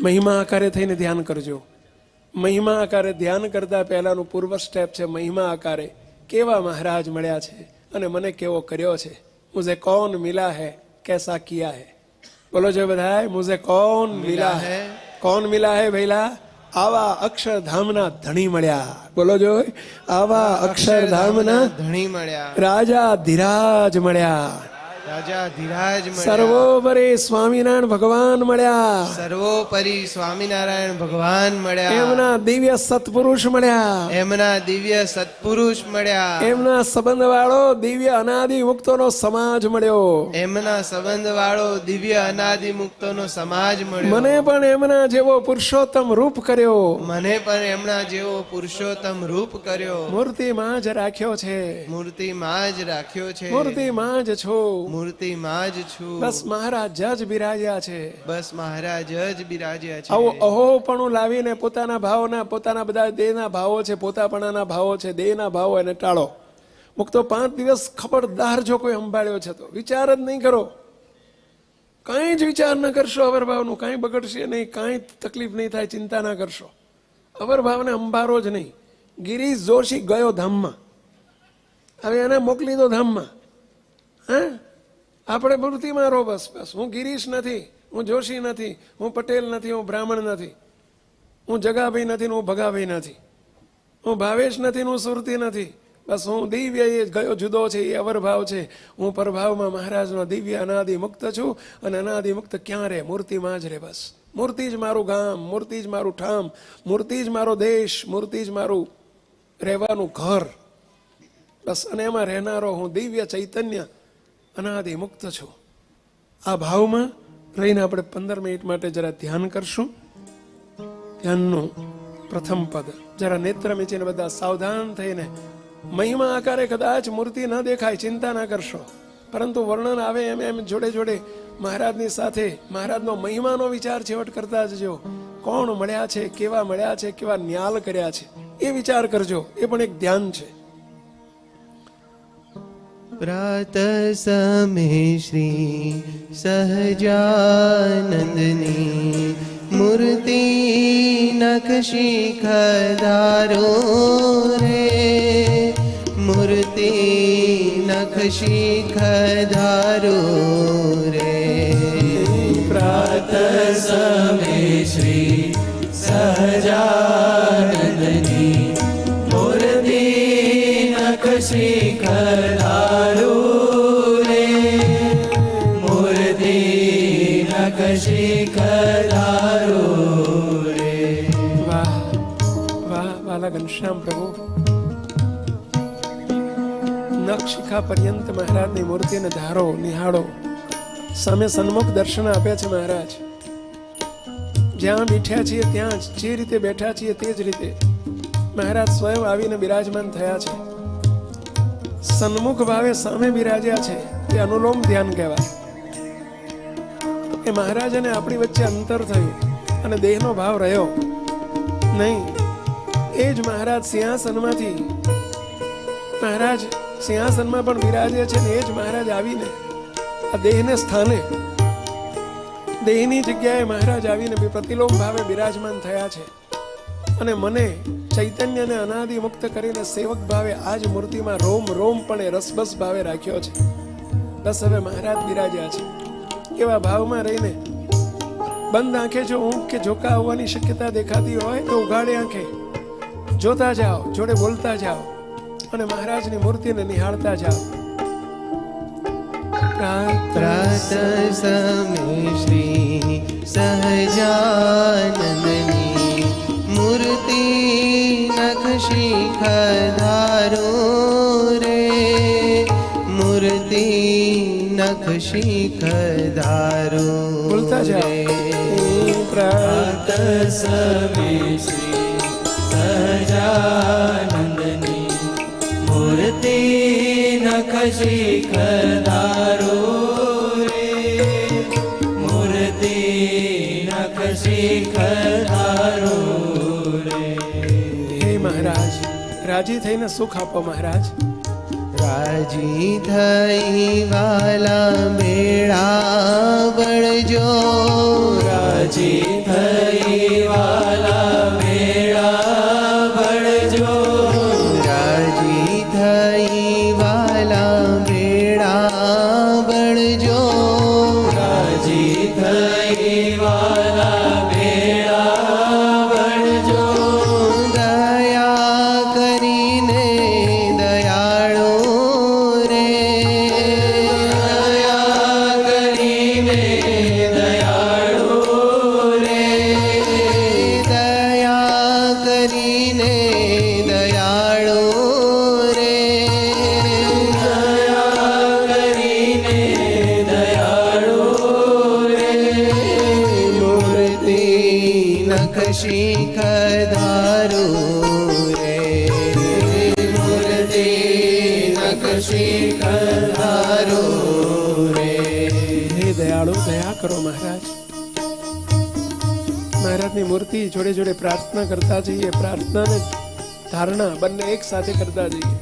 મહિમા આકારે થઈને ધ્યાન કરજો. મહિમા આકારે ધ્યાન કરતા પહેલાનું પૂર્વ સ્ટેપ છે મહિમા આકારે. કેવા મહારાજ મળ્યા છે અને મને કેવો કર્યો છે. મુઝે કૌન મિલા હૈ कैसा किया है. बोलो जो बधाई. मुझे कौन मिला है. कौन मिला है भैला. આવા અક્ષરધામના ધણી મળ્યા. બોલો જો આવા અક્ષરધામના ધણી મળ્યા. રાજા ધીરાજ મળ્યા. રાજા ધીરાજ મળ્યા. સર્વોપરી સ્વામિનારાયણ ભગવાન મળ્યા. સર્વોપરી સ્વામિનારાયણ ભગવાન મળ્યા. એમના દિવ્ય સત્પુરુષ મળ્યા. એમના દિવ્ય સત્પુરુષ મળ્યા. એમના સંબંધ વાળો દિવ્ય અનાદિ મુક્તોનો સમાજ મળ્યો. એમના સંબંધ વાળો દિવ્ય અનાદિ મુક્તોનો સમાજ મળ્યો. મને પણ એમના જેવો પુરુષોત્તમ રૂપ કર્યો. મને પણ એમના જેવો પુરુષોત્તમ રૂપ કર્યો. મૂર્તિમાં જ રાખ્યો છે. મૂર્તિમાં જ રાખ્યો છે. મૂર્તિમાં જ છો. મૂર્તિમાં જ છું. બસ મહારાજ જ બિરાજ્યા છે. બસ મહારાજ જ બિરાજ્યા છે. આવું અહોપણું લાવીને પોતાના ભાવના પોતાના બધા દેહના ભાવો છે, પોતાપણાના ભાવો છે, દેહના ભાવો એને ટાળો. મુક્તો 5 દિવસ ખબરદાર જો કોઈ સંભાળ્યો છે તો વિચાર જ નહીં કરો. કાંઈ જ વિચાર ન કરશો અવરભાવનું. કાંઈ બગડશે નહીં, કાંઈ તકલીફ નહીં થાય, ચિંતા ના કરશો. અવરભાવને અંબારો જ નહીં. ગિરીશ જોશી ગયો ધામમાં, હવે એને મોકલી દો ધામમાં. હા, આપણે મૂર્તિમાં રહો. બસ બસ. હું ગિરીશ નથી, હું જોશી નથી, હું પટેલ નથી, હું બ્રાહ્મણ નથી, હું જગાભાઈ નથી, હું ભગાભાઈ નથી, હું ભાવેશ નથી, હું સુરતી નથી. બસ હું દિવ્ય એ ગયો જુદો છે, એ અવરભાવ છે. હું પરભાવમાં મહારાજનો દિવ્ય અનાદિ મુક્ત છું. અને અનાદિ મુક્ત ક્યાં રહે? મૂર્તિમાં જ રહે. બસ મૂર્તિ જ મારું ગામ, મૂર્તિ જ મારું ઠામ, મૂર્તિ જ મારો દેશ, મૂર્તિ જ મારું રહેવાનું ઘર. બસ અને એમાં રહેનારો હું દિવ્ય ચૈતન્ય અનાદિ મુક્ત છું. આ ભાવમાં રહીને આપણે 15 મિનિટ માટે જરા ધ્યાન કરશું. ધ્યાનનું પ્રથમ પદ જરા નેત્ર મીચીને બધા સાવધાન થઈને. મહિમા આકારે કદાચ મૂર્તિ ન દેખાય, ચિંતા ના કરશો, પરંતુ વર્ણન આવે એમ એમ જોડે જોડે મહારાજની સાથે મહારાજનો મહિમાનો વિચાર છેવટ કરતા જજો. કોણ મળ્યા છે, કેવા મળ્યા છે, કેવા ન્યાલ કર્યા છે, એ વિચાર કરજો. એ પણ એક ધ્યાન છે. પ્રાત સમય શ્રી સહજાનંદની મૂર્તિ નખશી ખધારો રે. મૂર્તિ નખશી ખધારો રે. પ્રાત સમય શ્રી સહજાનંદની મૂર્તિ નખશી ખધારો રે. મૂર્તિ નખશી ખધારો રે. વાહ વાહ વાલા ઘનશ્યામ પ્રભુ. નખશિખા પર્યંત મહારાજની મૂર્તિને ધારો, નિહાળો. સામે સન્મુખ દર્શન આપ્યા છે મહારાજ. જ્યાં બેઠ્યા છીએ ત્યાં જ, જે રીતે બેઠા છીએ તે જ રીતે મહારાજ સ્વયં આવીને બિરાજમાન થયા છે. સન્મુખ ભાવે સામે બિરાજ્યા છે. એ અનુલોમ ધ્યાન કહેવાય. એ મહારાજ અને આપણી વચ્ચે અંતર થયું અને દેહનો ભાવ રહ્યો નહીં. એ જ મહારાજ સિંહાસનમાંથી, મહારાજ સિંહાસનમાં પણ બિરાજે છે ને એ જ મહારાજ આવીને આ દેહને સ્થાને, દેહની જગ્યાએ મહારાજ આવીને પ્રતિલોમ ભાવે બિરાજમાન થયા છે. અને મને ચૈતન્યને અનાદિ મુક્ત કરીને સેવક ભાવે આજ મૂર્તિમાં રોમ રોમ પણ એ રસબસ ભાવે રાખ્યો છે. બસ હવે મહારાજ બિરાજ્યા છે. એવા ભાવમાં રહીને બંધ આંખે જો ઊંઘ કે ઝોકા આવવાની શક્યતા દેખાતી હોય તો ઉઘાડી આંખે જોતા જાઓ, જોડે બોલતા જાઓ અને મહારાજની મૂર્તિને નિહાળતા જાઓ. પ્રાત સમય શ્રી સહજાનંદની મૂર્તિ નખશી ખધારો રે. મૂર્તિ નખશી ખધારો. બોલતા જાઓ. પ્રાત સમય શ્રી સહજાનંદની મૂર્તિ નખશી ખધારો રે. મૂર્તિ નખશી ખધારો રે. હે મહારાજ, રાજી થઈને સુખ આપો મહારાજ. રાજી થઈ વાલા બેડા બળજો રાજી થઈ વાલા મેળા ભળજો રાજી થઈ વાલા બેડા બળજો રાજી થઈ વાલા મેળા ભળજો દયા કરીને દયાળુ રે દયા કરીને દયાળુ રે દયા કરીને દયાળુ રે દયા કરીને દયાળુ રે મૂર્તિ નખશી ખધારું રે મૂર્તિ નખશી ખધારું રે હે દયાળુ દયા કરો મહારાજ. મહારાજની મૂર્તિ જોડે જોડે પ્રાર્થના કરતા જઈએ. પ્રાર્થના ને ધારણા બંને એક સાથે કરતા જઈએ.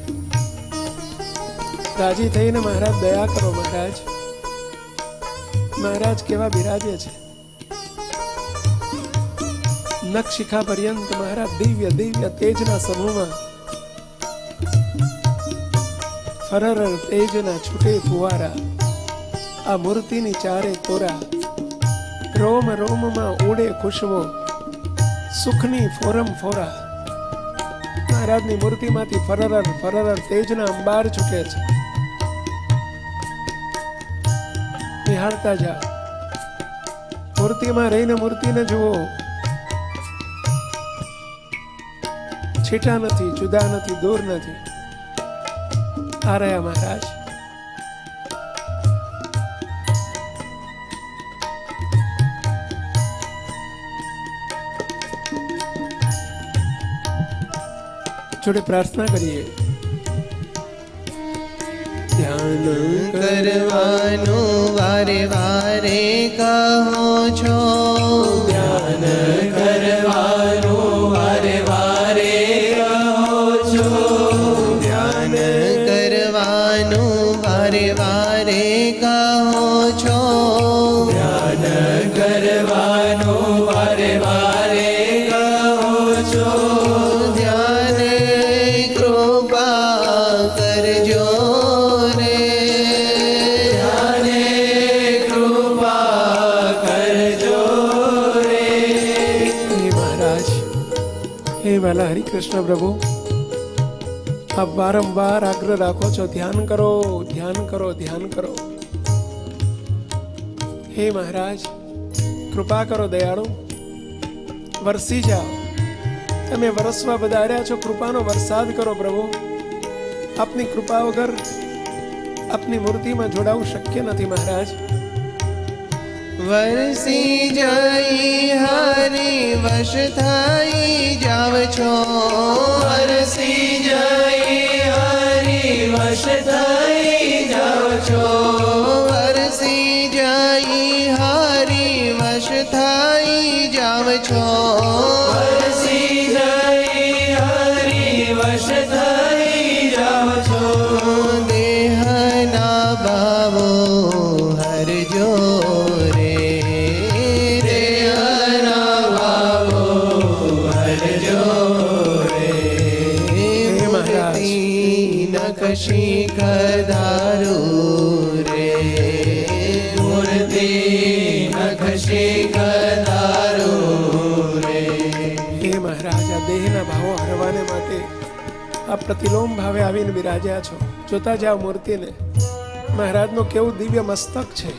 રાજી થઈને મહારાજ દયા કરો મહારાજ. મહારાજ કેવા બિરાજે છે. નખશિખા પર્યંત મહારાજ દિવ્ય દિવ્ય તેજના સમૂહમાં ફરર તેજના છૂટે ફુવારા. આ મૂર્તિની ચારે કોરા. રોમ રોમમાં ઉડે ખુશબો. સુખની ફોરમ ફોરા. મહારાજની મૂર્તિમાંથી ફરર ફરર તેજના અંબાર છૂટે છે. નિહાળતા જા. મૂર્તિમાં રહીને મૂર્તિને જુઓ. છીટા નથી, જુદા નથી, દૂર નથી. આ રહ્યા મહારાજ. જોડે પ્રાર્થના કરીએ. ધ્યાન કરવાનું વારે વારે કહો છો ધ્યાન કરવાનું વારે વારે કહો છો ધ્યાન કરવાનું વારે વારે કહો છો ધ્યાન કરવાનું વારે વારે કહો છો ધ્યાને કૃપા કરજો રે ધ્યાને કૃપા કરજો રે હે મહારાજ, હે વાલા હરિકૃષ્ણ પ્રભુ, આપ વારંવાર આગ્રહ રાખો છો ધ્યાન કરો, ધ્યાન કરો, ધ્યાન કરો. હે મહારાજ, કૃપા કરો દયાળુ. વરસી જાઓ. તમે વરસવા વધાર્યા છો, કૃપાનો વરસાદ કરો પ્રભુ. આપની કૃપા વગર આપની મૂર્તિમાં જોડાવું શક્ય નથી મહારાજ. વરસી જઈ હરી વશ થઈ જાવ છો વરસી જઈ હરી વશ થઈ જાવ છો વરસી જઈ હરી વશ થઈ જાવ છો વરસી જઈ હરી વશ થઈ જાવ છો દેહના ભાવો હરજો રે દેહના ભાવો હરજો રે હે મહારાજ. નખશી ખધારું રે મૂર્તિ નખશી ખધારું રે હે મહારાજ, આ દેહના ભાવો હરવાને માટે આ પ્રતિલોમ ભાવે આવીને બિરાજ્યા છો. જોતા જાઓ મૂર્તિને. મહારાજનું કેવું દિવ્ય મસ્તક છે.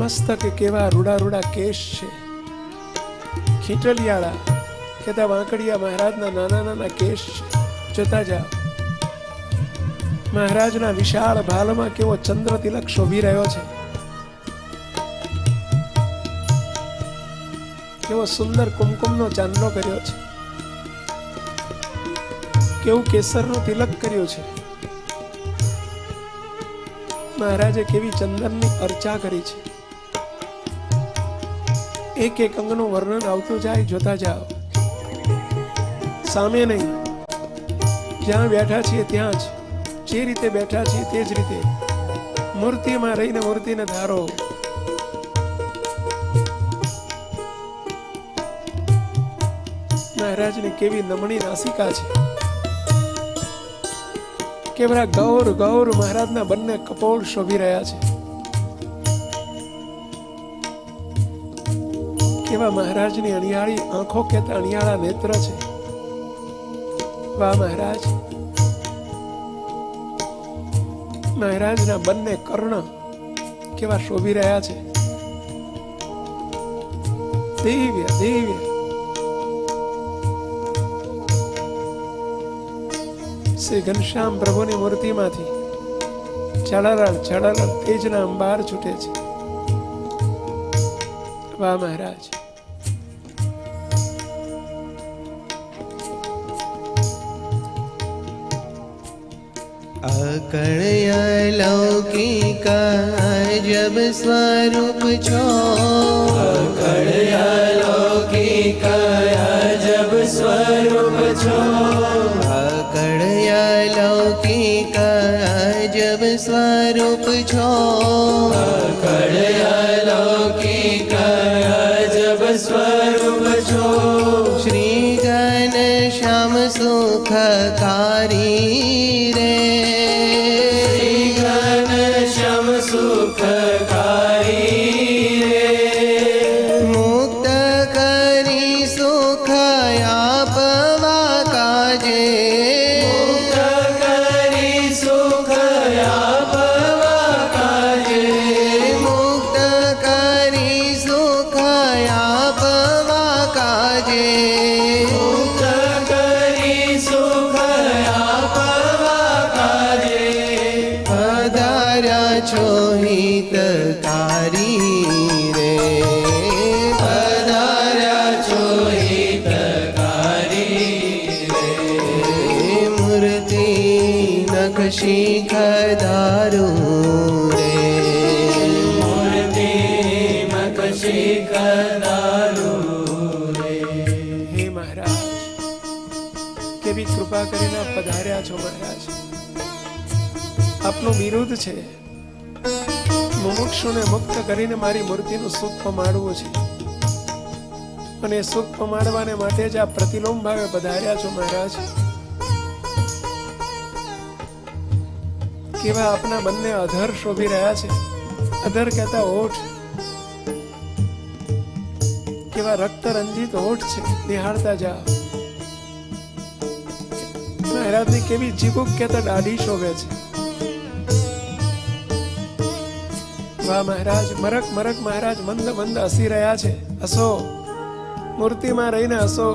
મસ્તકે કેવા રૂડા રૂડા કેશ છે. ખીટલિયાળા કેતા વાંકડિયા મહારાજના નાના નાના કેશ છે. જોતા જાઓ. મહારાજના વિશાળ ભાલમાં કેવો ચંદ્ર તિલક શોભી રહ્યો છે. કેવો સુંદર કુમકુમનો ચાંદલો કર્યો છે. કેવું કેસરનું તિલક કર્યું છે. મહારાજે કેવી ચંદનની અર્ચા કરી છે. એક એક અંગનું વર્ણન આવતું જાય. જોતા જાઓ. સામે નહીં, જ્યાં બેઠા છીએ ત્યાં જ, જે રીતે બેઠા છીએ તે જ રીતે મૂર્તિમાં રહીને મૂર્તિને ધારો. મહારાજની કેવી નમણી નાસિકા છે, કેવડા ગૌર ગૌર મહારાજના બંને કપોળ શોભી રહ્યા છે. કેવા મહારાજની અણિયાળી આંખો કેતા અણિયાળા નેત્ર છે. વાહ મહારાજ! મહારાજના બંને કર્ણ કેવા શોભી રહ્યા છે. દિવ્ય દિવ્ય. શ્રી ઘનશ્યામ પ્રભુની મૂર્તિમાંથી છળરળ છળરળ તેજના અંબાર છૂટે છે. વાહ મહારાજ! અકળય લૌકિક જબ સ્વરૂપ છો, અકળય લૌકિક અજબ સ્વરૂપ છો, અકળય લૌકિક જબ સ્વરૂપ છો, અકળય લૌકિક અજબ સ્વરૂપ છો. શ્રી ઘનશ્યામ સુખકારી રે, શ્રી ઘનશ્યામ સુખકારી રે, મુક્ત કરી સુખ આપવા કાજે, મુક્ત કરી સુખ આપવા કાજે, મુક્ત કરી સુખ આપવા કાજે, મુક્ત કરી સુખ આપવા કાજે. પધાર્યા છો હિતકારી રે, પધાર્યા છો હિતકારી રે, મૂર્તિ નખશી ખદારું રે, મૂર્તિ મકશી કદારું રે. હે મહારાજ, કેવી કૃપા કરીને પધાર્યા છો મહારાજ. આપનું વિરુદ્ધ છે, મુમુક્ષુને મુક્ત કરીને મારી મૂર્તિનું સુખ પમાડવું છે, અને એ સુખ પમાડવાને માટે જ આ પ્રતિલોમ ભાવે પધાર્યા છો મહારાજ. કેવા આપના બંને અધર શોભી રહ્યા છે. અધર કહેતા હોઠ, કેવા રક્ત રંજિત હોઠ છે, નિહાળતા જાઓ. મહારાજની કેવી ચીબુક કહેતા દાઢી શોભે છે. વાહ મહારાજ! મરક મરક મહારાજ મંદ મંદ હસી રહ્યા છે. હસો, મૂર્તિમાં રહીને હસો.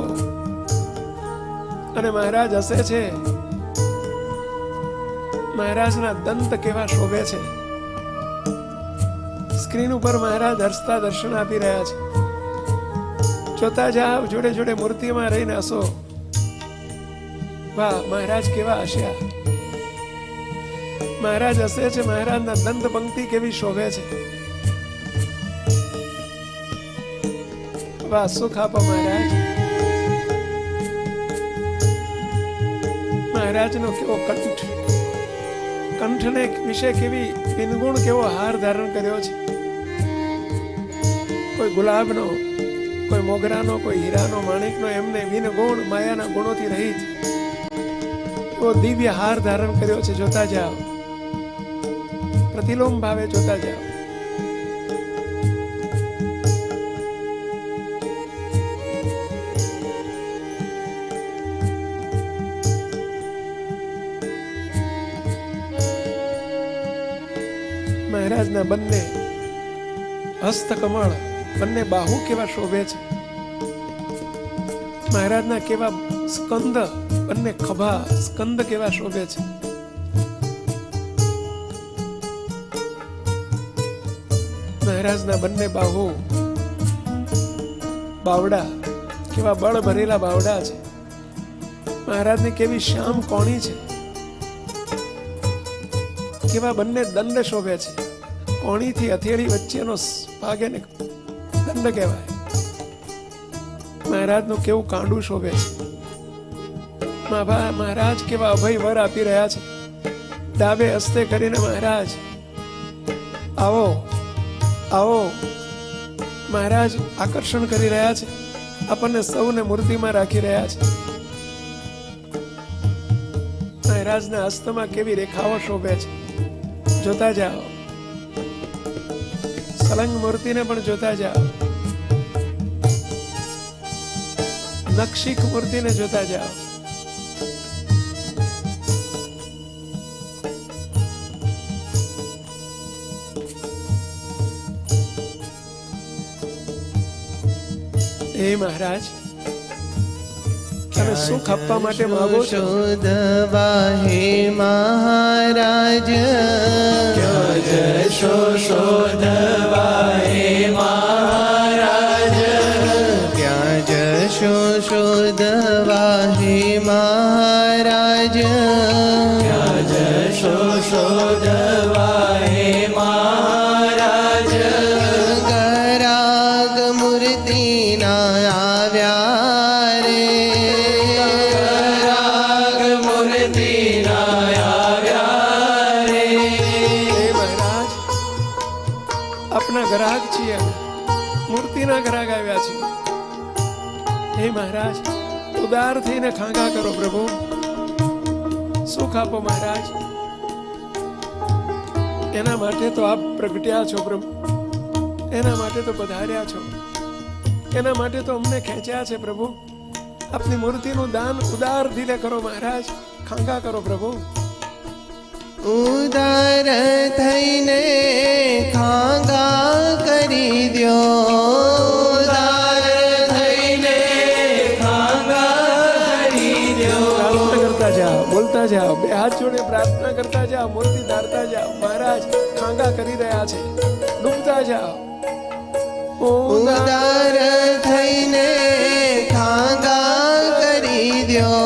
અને મહારાજ હસે છે. મહારાજના દંત કેવા શોભે છે. સ્ક્રીન ઉપર મહારાજ હસતા દર્શન આપી રહ્યા છે. જોતા જાઓ, જોડે જોડે મૂર્તિમાં રહીને હસો. વાહ મહારાજ કેવા હસ્યા! મહારાજ હસે છે. મહારાજના દંત પંક્તિ કેવી શોભે છે. વાહ, સુખ આપો મહારાજ. મહારાજનો કેવો કંઠ, કંઠને વિશે કેવી વિનગુણ કેવો હાર ધારણ કર્યો છે. કોઈ ગુલાબનો, કોઈ મોગરાનો, કોઈ હીરાનો, માણિકનો, એમને વિનગુણ માયાના ગુણોથી રહિત એવો દિવ્ય હાર ધારણ કર્યો છે. જોતા જાઓ, પ્રતિલોમ ભાવે જોતા જાઓ. મહારાજના બંને હસ્તકમળ, બંને બાહુ કેવા શોભે છે. મહારાજના કેવા સ્કંદ, બંને ખભા સ્કંદ કેવા શોભે છે. મહારાજના બંને બાહુ, બાવડા કેવા બળ ભરેલા બાવડા છે. મહારાજની કેવી શ્યામ કોણી છે. કેવા બંને દંડ શોભે છે. કોણીથી હથેળી વચ્ચેનો ભાગ એને દંડ કહેવાય. મહારાજનું કેવું કાંડું શોભે છે. મહારાજ કેવા અભય વર આપી રહ્યા છે. ડાબે હસ્તે કરીને મહારાજ આવો આવો મહારાજ આકર્ષણ કરી રહ્યા છે. આપણને સૌને મૂર્તિમાં રાખી રહ્યા છે. મહારાજના હસ્તમાં કેવી રેખાઓ શોભે છે, જોતા જાઓ. સલંગ મૂર્તિને પણ જોતા જાઓ. નક્ષિક મૂર્તિને જોતા જાઓ. હે મહારાજ, તમે સુખ આપવા માટે માંગો છો. શોધવા હે મહારાજ, જશો શોધવા હે મહારાજ, ક્યાં જશો શોધવા હે મહારાજ, જશો શોધવા હે મહારાજ, ગરાગ મૂર્તિના આવ્યા રે, રાગ મૂર્તિના આવ્યા રે. હે મહારાજ, આપના ગ્રાહક છીએ, મૂર્તિના ગ્રાહક આવ્યા છીએ. હે મહારાજ, ઉદાર થઈને ખાંગા કરો પ્રભુ, સુખ આપો મહારાજ. એના માટે તો આપ પ્રગટ્યા છો પ્રભુ, એના માટે તો પધાર્યા છો, એના માટે તો અમને ખેંચ્યા છે પ્રભુ. આપની મૂર્તિનું દાન ઉદાર દિલે કરો મહારાજ, ખાંગા કરો પ્રભુ. ઉદાર થઈને ખાંગા કરી દ્યો, ઉદાર થઈને ખાંગા કરી દ્યો. પ્રાર્થના કરતા જાઓ, બોલતા જાઓ, બે હાથ જોડે પ્રાર્થના કરતા જાઓ, મૂર્તિ ધારતા જાઓ. મહારાજ ખાંગા કરી રહ્યા છે, ડૂબતા જાઓ. ઉદાર થઈને ખાંગા કરી દ્યો,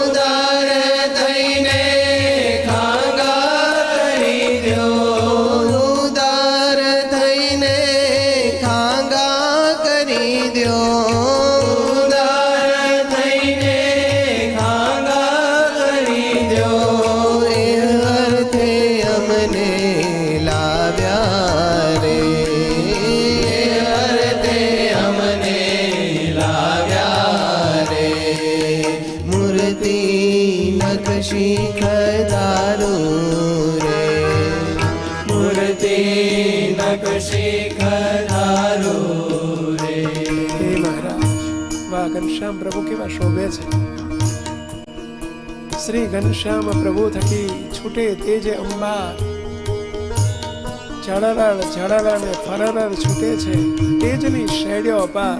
ઉદાર થઈને ખાંગા કરી દ્યો. ઉદાર થઈને ખાંગા કરી દ્યો, ઉદાર થઈને ખાંગા કરી દ્યો. એ અર્થે અમને લાવ્યા રે, અર્થે અમને લાવ્યા રે. મૂર્તિ નકશી ખદારું રે, મૂર્તિ નકશી ખધારો રે. હે મહારાજ, વાહ ઘનશ્યામ પ્રભુ કેવા શોભે છે. શ્રી ઘનશ્યામ પ્રભુ થકી છૂટે તેજ અંબાર, ઝળાળ ઝળાળ ને ફરરર છૂટે છે તેજની શેડ્યો અપાર.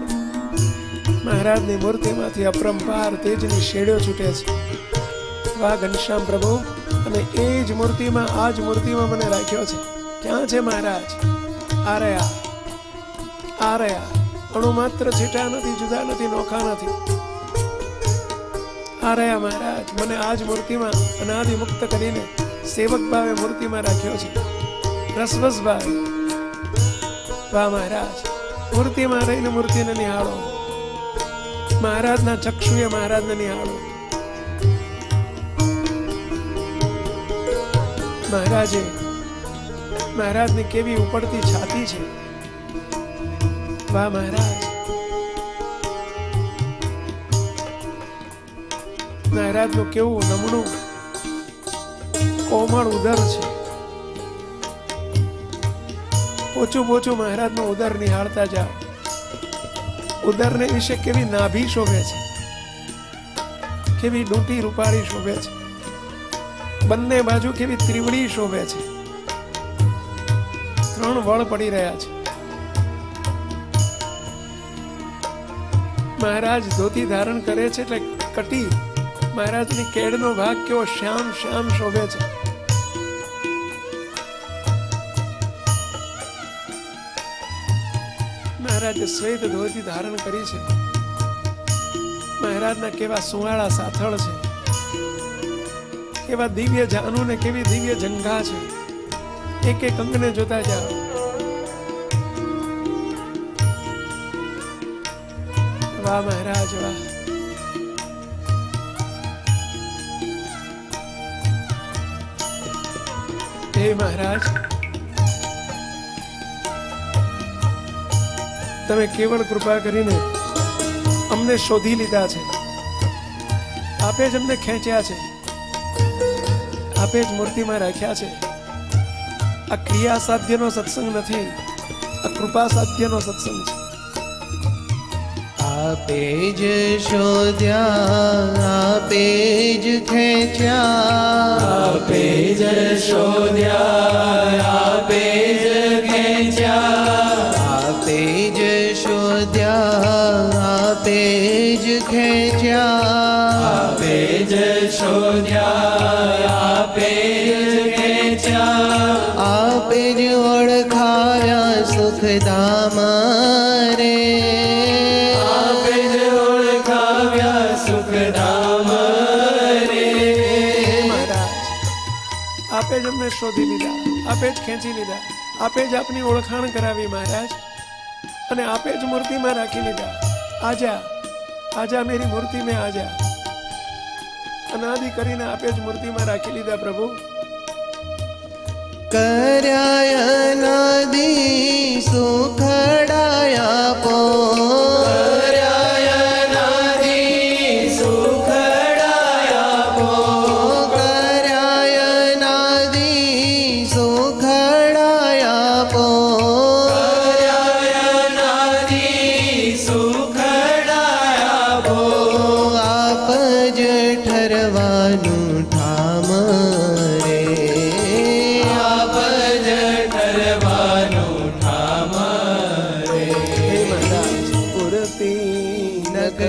મહારાજની મૂર્તિમાંથી અપરંપાર તેજની શેડ્યો છૂટે છે. વાહ ઘનશ્યામ પ્રભુ, અને એ જ મૂર્તિમાં, આ જ મૂર્તિમાં મને રાખ્યો છે. ક્યાં છે મહારાજ? આ રહ્યા, આ રહ્યા. અણુ માત્ર છીટા નથી, જુદા નથી, નોખા નથી. આ રહ્યા મહારાજ, મને આ જ મૂર્તિમાં અનાદિ મુક્ત કરીને સેવક ભાવે મૂર્તિમાં રાખ્યો છે, રસવસ ભાવે. વાહ મહારાજ, મૂર્તિમાં રહીને મૂર્તિને નિહાળો. મહારાજના ચક્ષુએ મહારાજને નિહાળો. મહારાજે, મહારાજની કેવી ઉપડતી છાતી છે. વાહ મહારાજ, મહારાજનું કેવું નમણું કોમળ ઉદર છે. પોચું પોચું મહારાજનું ઉદર નિહાળતા જાઓ. ઉદરને વિશે કેવી નાભી શોભે છે, કેવી ડૂંટી રૂપાળી શોભે છે. બંને બાજુ કેવી ત્રિવળી શોભે છે. 3 વળ પડી રહ્યા છે. મહારાજ ધોતી ધારણ કરે છે એટલે કટી, મહારાજની કેડનો ભાગ કેવો શ્યામ શ્યામ શોભે છે. મહારાજે શ્વેત ધોતી ધારણ કરી છે. મહારાજના કેવા સુવાળા સાથળ છે, કેવા દિવ્ય જાનુ ને કેવી દિવ્ય જંઘા છે. એક એક અંગને જોતા જાઓ. વાહ મહારાજ વાહ. હે મહારાજ, તમે કેવળ કૃપા કરીને અમને શોધી લીધા છે. આપે જ અમને ખેંચ્યા છે, આપે જ મૂર્તિમાં રાખ્યા છે. આ ક્રિયા સાધ્યનો સત્સંગ નથી, આ કૃપા સાધ્યનો સત્સંગ છે. આપે જ શોધ્યા, આપે જ ખેંચ્યા, આપે જ શોધ્યા, આપે જ ખેંચ્યા, આપે જ શોધ્યા, આપે જ ખેંચ્યા, આપે જ શોધ્યા, આપે જ ખેંચ્યા, આપે જ ઓળખાવ્યા સુખધામ રે, આપે જ ઓળખાવ્યા સુખધામ રે. મહારાજ, આપે જ અમને શોધી લીધા, આપે જ ખેંચી લીધા, આપે જ આપની ઓળખાણ કરાવી મહારાજ, અને આપે જ મૂર્તિમાં રાખી લીધા. આજા આજા મેરી મૂર્તિ મેં આજા, અનાદિ કરીને આપે જ મૂર્તિમાં રાખી લીધા પ્રભુ. કર્યા નદી સુખડાયા પો,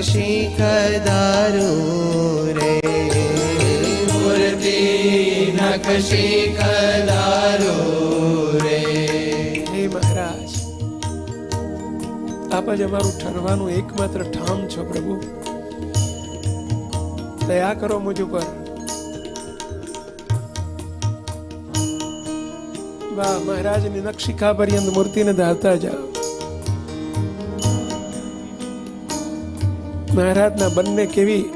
શીખદારું રે, મૂર્તિ નખશીખદારું રે. હે મહારાજ, આપ જ અમારું ઠરવાનું એકમાત્ર ઠામ છો પ્રભુ. દયા કરો મુજ ઉપર. વાહ, મહારાજની નખશિખા પર્યંત મૂર્તિને ધારતા જાઓ. મહારાજના બંને કેવી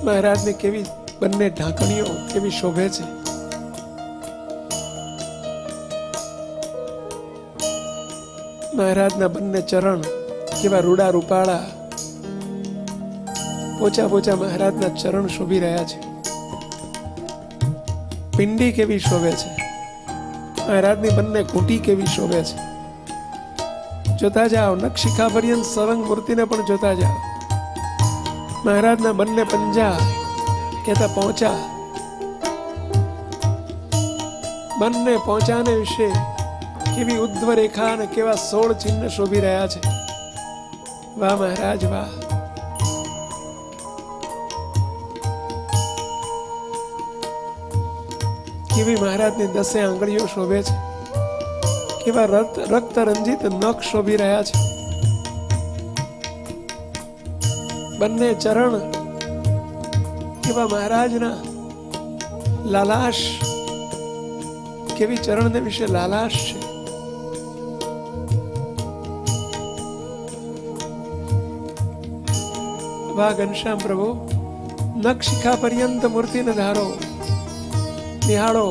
મહારાજને કેવી બંને ઢાંકણીઓ કેવી શોભે છે. મહારાજના બંને ચરણ કેવા રૂડા રૂપાળા, પોચા પોચા મહારાજના ચરણ શોભી રહ્યા છે. પિંડી કેવી શોભે છે, મહારાજની બંને ઘૂંટી કેવી શોભે છે. જોતા જાઓ, નખશિખા પર્યંત સરંગ મૂર્તિને પણ જોતા જાઓ. મહારાજના બંને પંજા કહેતા પહોંચા, બંને પહોંચાને વિશે કેવી ઉદ્ધવ રેખા અને કેવા 16 ચિહ્ન શોભી રહ્યા છે. વાહ મહારાજ વાહ. કેવી મહારાજની 10 આંગળીઓ શોભે છે, કેવા રક્ત રંજિત નખ શોભી રહ્યા છે. બંને ચરણ કેવા મહારાજના લાલાશ, કેવી ચરણને વિશે લાલાશ છે. વાહ ઘનશ્યામ પ્રભુ, નખશિખા પર્યંત મૂર્તિને ધારો, નિહાળો.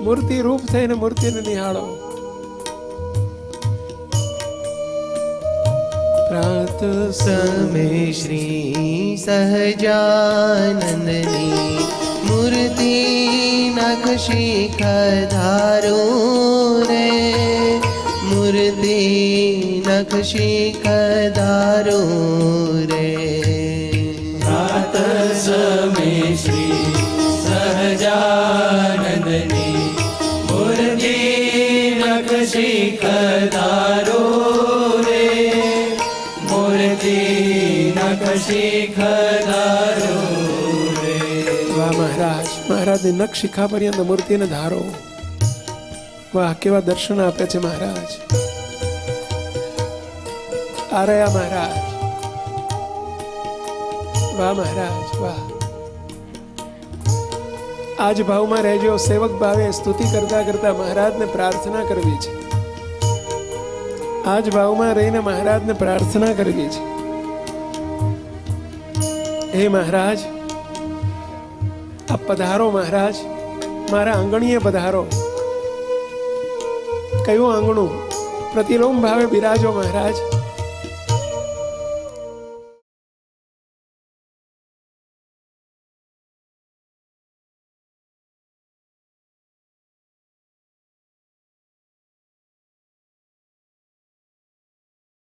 મૂર્તિ રૂપ થઈને મૂર્તિને નિહાળો. પ્રાત સમે શ્રી સહજાનંદની મૂર્તિ નખશિખધારું રે, મૂર્તિ નખશિખધારું રે. પ્રાત સમે શ્રી સહજાનંદની મૂર્તિ નખશિખધારું રે, મૂર્તિ નખશિખધારું રે. વાહ મહારાજ, મહારાજની નખશિખા પર્યંત મૂર્તિને ધારો. વાહ, કેવા દર્શન આપે છે મહારાજ. આ રહ્યા મહારાજ. વાહ મહારાજ વાહ. આજ ભાવમાં રહેજો. સેવક ભાવે સ્તુતિ કરતા કરતા મહારાજને પ્રાર્થના કરવી છે. આજ ભાવમાં રહીને મહારાજને પ્રાર્થના કરવી છે. હે મહારાજ, આપ પધારો. મહારાજ, મારા આંગણીએ પધારો. કયું આંગણું? પ્રતિલોમ ભાવે બિરાજો મહારાજ.